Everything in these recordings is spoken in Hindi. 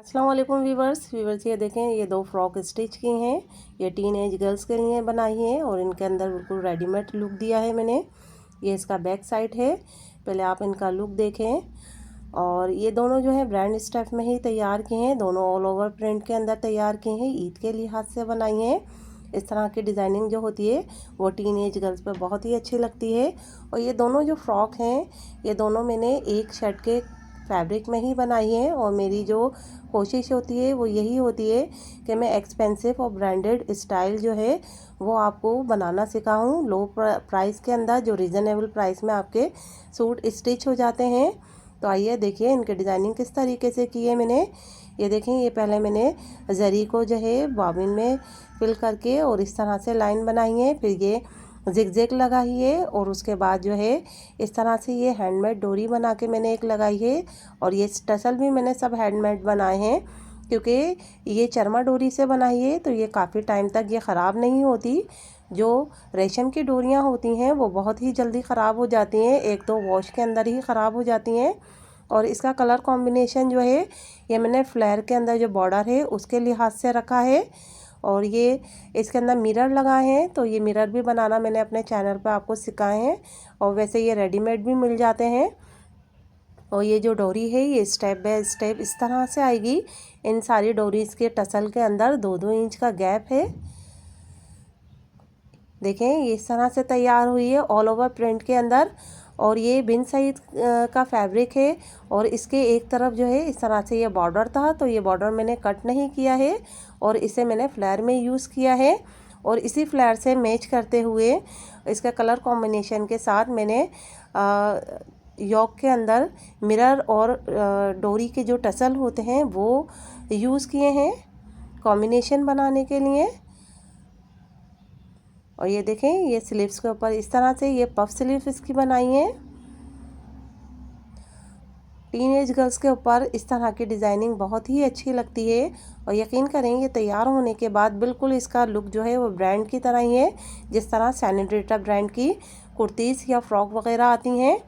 अस्सलाम वालेकुम वीवर्स ये देखें, ये दो फ्रॉक स्टिच की हैं। ये टीन एज गर्ल्स के लिए बनाई हैं और इनके अंदर बिल्कुल रेडीमेड लुक दिया है मैंने। ये इसका बैक साइड है, पहले आप इनका लुक देखें। और ये दोनों जो है ब्रांड स्टफ में ही तैयार किए हैं, दोनों ऑल ओवर प्रिंट के अंदर तैयार किए हैं, ईद के लिहाज से बनाई हैं। इस तरह की डिज़ाइनिंग जो होती है वो टीन एज गर्ल्स पे बहुत ही अच्छी लगती है। और ये दोनों जो फ्रॉक हैं, ये दोनों मैंने एक शर्ट के फैब्रिक में ही बनाई है। और मेरी जो कोशिश होती है वो यही होती है कि मैं एक्सपेंसिव और ब्रांडेड स्टाइल जो है वो आपको बनाना सिखाऊं, लो प्राइस के अंदर, जो रीज़नेबल प्राइस में आपके सूट स्टिच हो जाते हैं। तो आइए देखिए इनके डिज़ाइनिंग किस तरीके से की है मैंने। ये देखें, ये पहले मैंने जरी को जो है बॉबिन में फिल करके और इस तरह से लाइन बनाई है, फिर ये जिगजैग लगाई है और उसके बाद जो है इस तरह से ये हैंडमेड डोरी बना के मैंने एक लगाई है। और ये टसल भी मैंने सब हैंडमेड बनाए हैं, क्योंकि ये चरमा डोरी से बनाई है तो ये काफ़ी टाइम तक ये ख़राब नहीं होती। जो रेशम की डोरियां होती हैं वो बहुत ही जल्दी ख़राब हो जाती हैं, एक दो वॉश के अंदर ही ख़राब हो जाती हैं। और इसका कलर कॉम्बिनेशन जो है ये मैंने फ्लेयर के अंदर जो बॉर्डर है उसके लिहाज से रखा है। और ये इसके अंदर मिरर लगाए हैं, तो ये मिरर भी बनाना मैंने अपने चैनल पर आपको सिखाए हैं, और वैसे ये रेडीमेड भी मिल जाते हैं। और ये जो डोरी है ये स्टेप बाय स्टेप इस तरह से आएगी। इन सारी डोरीज के टसल के अंदर 2-2 इंच का गैप है। देखें, ये इस तरह से तैयार हुई है ऑल ओवर प्रिंट के अंदर। और ये बिन साइज का फैब्रिक है और इसके एक तरफ जो है इस तरह से ये बॉर्डर था, तो ये बॉर्डर मैंने कट नहीं किया है और इसे मैंने फ्लेयर में यूज़ किया है। और इसी फ्लेयर से मैच करते हुए इसका कलर कॉम्बिनेशन के साथ मैंने योक के अंदर मिरर और डोरी के जो टसल होते हैं वो यूज़ किए हैं कॉम्बिनेशन बनाने के लिए। और ये देखें, ये स्लीव्स के ऊपर इस तरह से ये पफ स्लीव्स इसकी बनाई है। टीनेज गर्ल्स के ऊपर इस तरह की डिज़ाइनिंग बहुत ही अच्छी लगती है। और यकीन करें, ये तैयार होने के बाद बिल्कुल इसका लुक जो है वो ब्रांड की तरह ही है, जिस तरह सैनिटरीटा ब्रांड की कुर्तीज़ या फ्रॉक वगैरह आती हैं।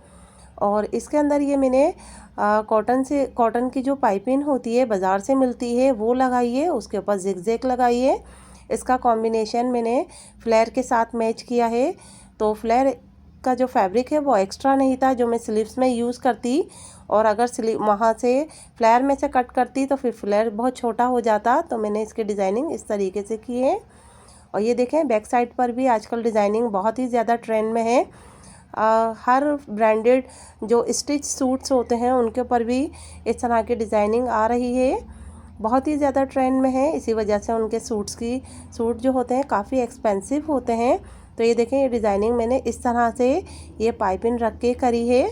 और इसके अंदर ये मैंने कॉटन की जो पाइपिंग होती है बाज़ार से मिलती है वो लगाई है, उसके ऊपर जिगजैग लगाई है। इसका कॉम्बिनेशन मैंने फ्लेयर के साथ मैच किया है, तो फ्लेयर का जो फैब्रिक है वो एक्स्ट्रा नहीं था जो मैं स्लीव्स में यूज़ करती। और अगर स्लीव वहाँ से फ्लेयर में से कट करती तो फिर फ्लेयर बहुत छोटा हो जाता, तो मैंने इसकी डिज़ाइनिंग इस तरीके से की है। और ये देखें, बैक साइड पर भी आजकल डिज़ाइनिंग बहुत ही ज़्यादा ट्रेंड में है। हर ब्रांडेड जो स्टिच सूट्स होते हैं उनके ऊपर भी इस तरह की डिज़ाइनिंग आ रही है, बहुत ही ज़्यादा ट्रेंड में है। इसी वजह से उनके सूट जो होते हैं काफ़ी एक्सपेंसिव होते हैं। तो ये देखें, ये डिज़ाइनिंग मैंने इस तरह से ये पाइपिंग रख के करी है।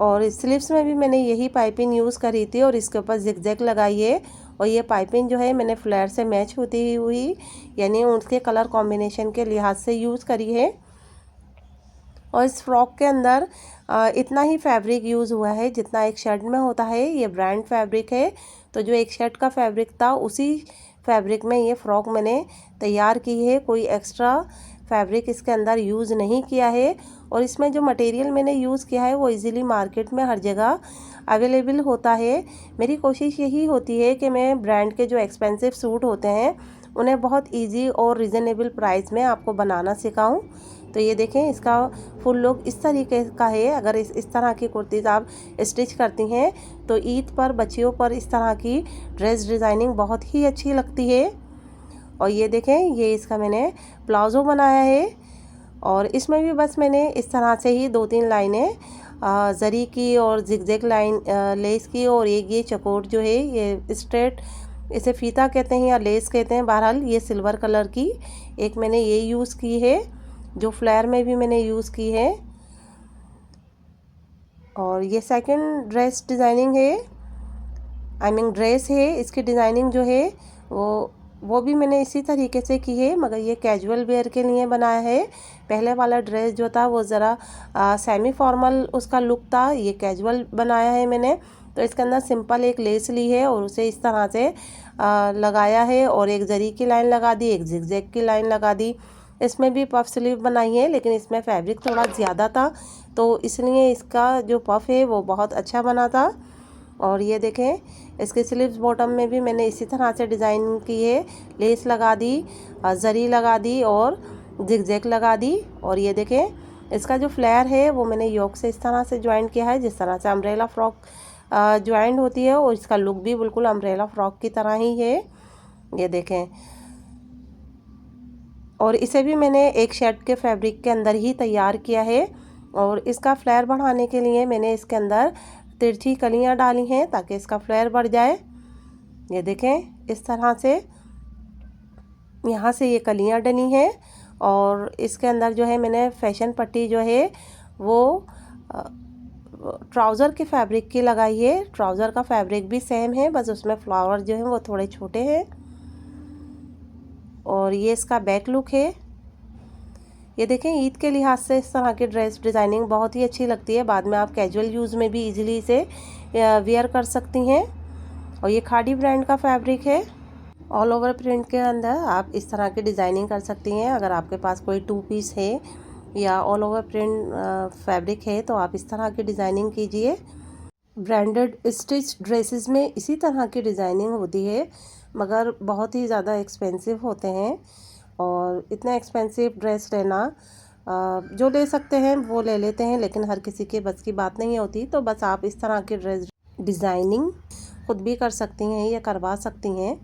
और स्लीव्स में भी मैंने यही पाइपिंग यूज़ करी थी और इसके ऊपर जिगजैग लगाई है। और ये पाइपिंग जो है मैंने फ्लेयर से मैच होती हुई, यानी उसके कलर कॉम्बिनेशन के लिहाज से यूज़ करी है। और इस फ्रॉक के अंदर इतना ही फैब्रिक यूज़ हुआ है जितना एक शर्ट में होता है। ये ब्रांड फैब्रिक है, तो जो एक शर्ट का फैब्रिक था उसी फैब्रिक में ये फ़्रॉक मैंने तैयार की है, कोई एक्स्ट्रा फैब्रिक इसके अंदर यूज़ नहीं किया है। और इसमें जो मटेरियल मैंने यूज़ किया है वो इजीली मार्केट में हर जगह अवेलेबल होता है। मेरी कोशिश यही होती है कि मैं ब्रांड के जो एक्सपेंसिव सूट होते हैं उन्हें बहुत इजी और रिजनेबल प्राइस में आपको बनाना सिखाऊं। तो ये देखें, इसका फुल लुक इस तरीके का है। अगर इस तरह की कुर्तीज़ आप स्टिच करती हैं तो ईद पर बच्चियों पर इस तरह की ड्रेस डिज़ाइनिंग बहुत ही अच्छी लगती है। और ये देखें, ये इसका मैंने प्लाजो बनाया है और इसमें भी बस मैंने इस तरह से ही 2-3 लाइनें जरी की और जिगजैग लाइन लेस की, और एक ये चकोर जो है ये स्ट्रेट, इसे फीता कहते हैं या लेस कहते हैं, बहरहाल ये सिल्वर कलर की एक मैंने ये यूज़ की है, जो फ्लेयर में भी मैंने यूज़ की है। और ये सेकंड ड्रेस डिज़ाइनिंग है, आई मीन ड्रेस है, इसकी डिज़ाइनिंग जो है वो भी मैंने इसी तरीके से की है, मगर ये कैजुअल वेयर के लिए बनाया है। पहले वाला ड्रेस जो था वो ज़रा सेमी फॉर्मल उसका लुक था, ये कैजुअल बनाया है मैंने। तो इसके अंदर सिंपल एक लेस ली है और उसे इस तरह से लगाया है, और एक जरी की लाइन लगा दी, एक जिगजैग की लाइन लगा दी। इसमें भी पफ स्लीव बनाई है, लेकिन इसमें फैब्रिक थोड़ा ज़्यादा था तो इसलिए इसका जो पफ है वो बहुत अच्छा बना था। और ये देखें इसके स्लीव्स बॉटम में भी मैंने इसी तरह से डिज़ाइन की है, लेस लगा दी, जरी लगा दी और जिगजैग लगा दी। और ये देखें इसका जो फ्लेयर है वो मैंने योक से इस तरह से ज्वाइन किया है, जिस तरह से अम्ब्रेला फ्रॉक ज्वाइंट होती है, और इसका लुक भी बिल्कुल अम्ब्रेला फ्रॉक की तरह ही है। ये देखें, और इसे भी मैंने एक शर्ट के फैब्रिक के अंदर ही तैयार किया है। और इसका फ्लेयर बढ़ाने के लिए मैंने इसके अंदर तिरछी कलियां डाली हैं ताकि इसका फ्लेयर बढ़ जाए। ये देखें इस तरह से यहाँ से ये कलियां डली हैं, और इसके अंदर जो है मैंने फैशन पट्टी जो है वो ट्राउज़र के फैब्रिक की लगाई है। ट्राउज़र का फैब्रिक भी सेम है, बस उसमें फ्लावर जो है वो थोड़े छोटे हैं। और ये इसका बैक लुक है। ये देखें ईद के लिहाज से इस तरह की ड्रेस डिज़ाइनिंग बहुत ही अच्छी लगती है। बाद में आप कैजुअल यूज़ में भी इजीली इसे वेयर कर सकती हैं। और ये खादी ब्रांड का फैब्रिक है। ऑल ओवर प्रिंट के अंदर आप इस तरह की डिज़ाइनिंग कर सकती हैं। अगर आपके पास कोई 2 पीस है या ऑल ओवर प्रिंट फैब्रिक है तो आप इस तरह की डिज़ाइनिंग कीजिए। ब्रांडेड स्टिच ड्रेसेस में इसी तरह की डिज़ाइनिंग होती है, मगर बहुत ही ज़्यादा एक्सपेंसिव होते हैं। और इतना एक्सपेंसिव ड्रेस लेना, जो ले सकते हैं वो ले लेते हैं, लेकिन हर किसी के बस की बात नहीं होती। तो बस आप इस तरह की ड्रेस डिज़ाइनिंग खुद भी कर सकती हैं या करवा सकती हैं।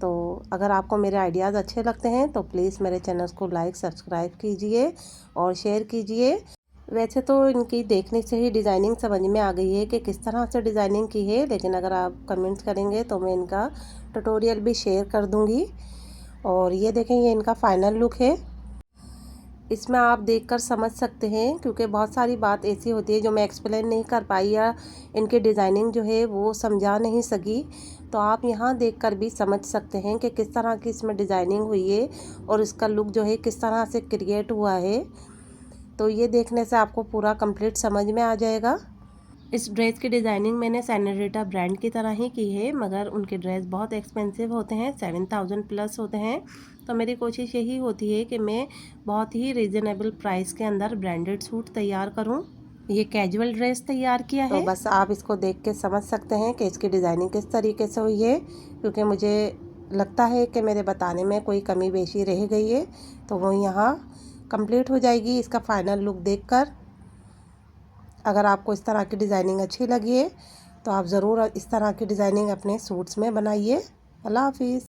तो अगर आपको मेरे आइडियाज़ अच्छे लगते हैं तो प्लीज़ मेरे चैनल को लाइक सब्सक्राइब कीजिए और शेयर कीजिए। वैसे तो इनकी देखने से ही डिज़ाइनिंग समझ में आ गई है कि किस तरह से डिज़ाइनिंग की है, लेकिन अगर आप कमेंट्स करेंगे तो मैं इनका ट्यूटोरियल भी शेयर कर दूंगी। और ये देखें ये इनका फाइनल लुक है। इसमें आप देखकर समझ सकते हैं, क्योंकि बहुत सारी बात ऐसी होती है जो मैं एक्सप्लेन नहीं कर पाई या इनकी डिज़ाइनिंग जो है वो समझा नहीं सकी। तो आप यहाँ देखकर भी समझ सकते हैं कि किस तरह की इसमें डिज़ाइनिंग हुई है और इसका लुक जो है किस तरह से क्रिएट हुआ है। तो ये देखने से आपको पूरा कंप्लीट समझ में आ जाएगा। इस ड्रेस की डिज़ाइनिंग मैंने सैनोरिटा ब्रांड की तरह ही की है, मगर उनके ड्रेस बहुत एक्सपेंसिव होते हैं, 7000 प्लस होते हैं। तो मेरी कोशिश यही होती है कि मैं बहुत ही रीज़नेबल प्राइस के अंदर ब्रांडेड सूट तैयार करूं। ये कैजुअल ड्रेस तैयार किया है। तो बस आप इसको देख के समझ सकते हैं कि इसकी डिज़ाइनिंग किस तरीके से हुई है, क्योंकि मुझे लगता है कि मेरे बताने में कोई कमी बेशी रह गई है, तो वो यहाँ कंप्लीट हो जाएगी इसका फाइनल लुक देखकर। अगर आपको इस तरह की डिज़ाइनिंग अच्छी लगी है तो आप ज़रूर इस तरह की डिज़ाइनिंग अपने सूट्स में बनाइए। अल्लाह हाफिज़।